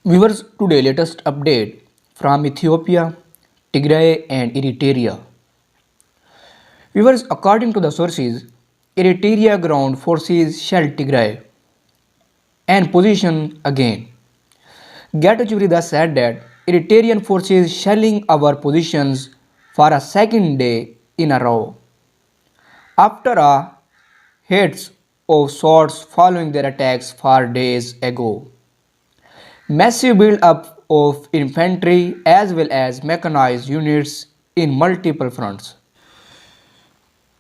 Viewers, today latest update from Ethiopia, Tigray and Eritrea. Viewers, according to the sources, Eritrea ground forces shelled Tigray and position again. Getachew thus said that Eritrean forces shelling our positions for a second day in a row. After a hits of sorts following their attacks 4 days ago. Massive build-up of infantry as well as mechanized units in multiple fronts.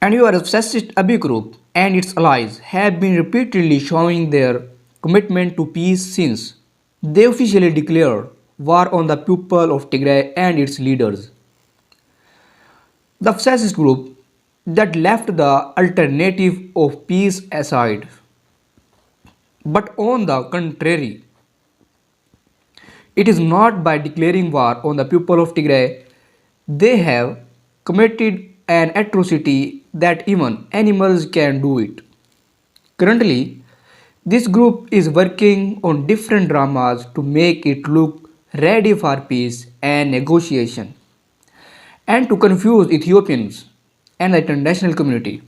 And your fascist Abiy group and its allies have been repeatedly showing their commitment to peace since they officially declared war on the people of Tigray and its leaders. The fascist group that left the alternative of peace aside, but on the contrary, it is not by declaring war on the people of Tigray they have committed an atrocity that even animals can do it. Currently, this group is working on different dramas to make it look ready for peace and negotiation and to confuse Ethiopians and the international community.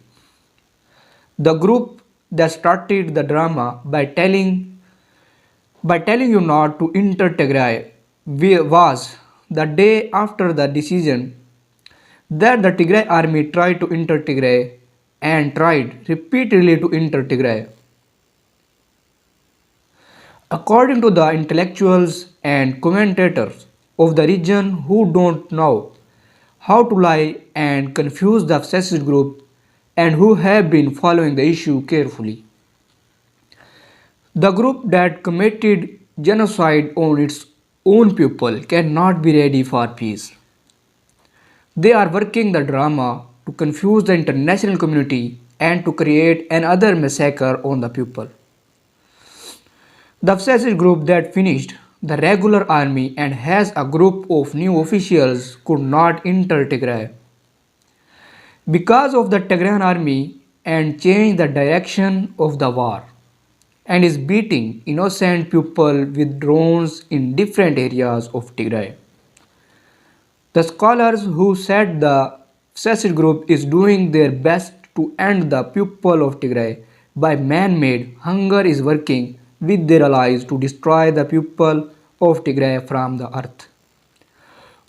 The group that started the drama by telling you not to enter Tigray was the day after the decision that the Tigray army tried to enter Tigray and tried repeatedly to enter Tigray. According to the intellectuals and commentators of the region who don't know how to lie and confuse the fascist group and who have been following the issue carefully. The group that committed genocide on its own people cannot be ready for peace. They are working the drama to confuse the international community and to create another massacre on the people. The fascist group that finished the regular army and has a group of new officials could not enter Tigray because of the Tigrayan army and change the direction of the war and is beating innocent people with drones in different areas of Tigray. The scholars who said the fascist group is doing their best to end the people of Tigray by man-made hunger is working with their allies to destroy the people of Tigray from the earth.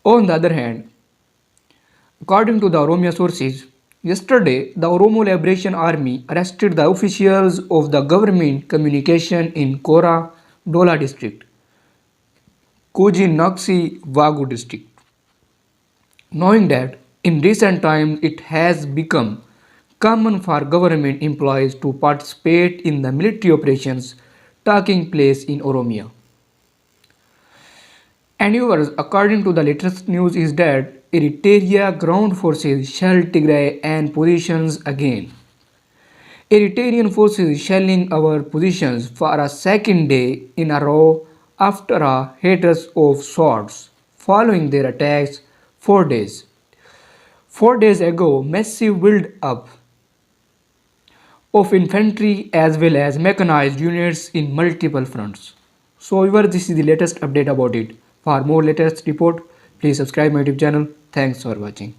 On the other hand, according to the Oromia sources, yesterday the Oromo Liberation Army arrested the officials of the government communication in Kora Dola district, Kuji Naksi Wagu district, knowing that in recent times it has become common for government employees to participate in the military operations taking place in Oromia. And viewers, according to the latest news is that Eritrea ground forces shelled Tigray and positions again. Eritrean forces shelling our positions for a second day in a row after a hiatus of sorts following their attacks 4 days. 4 days ago, massive build-up of infantry as well as mechanized units in multiple fronts. So viewers, this is the latest update about it. For more latest report, please subscribe my YouTube channel. Thanks for watching.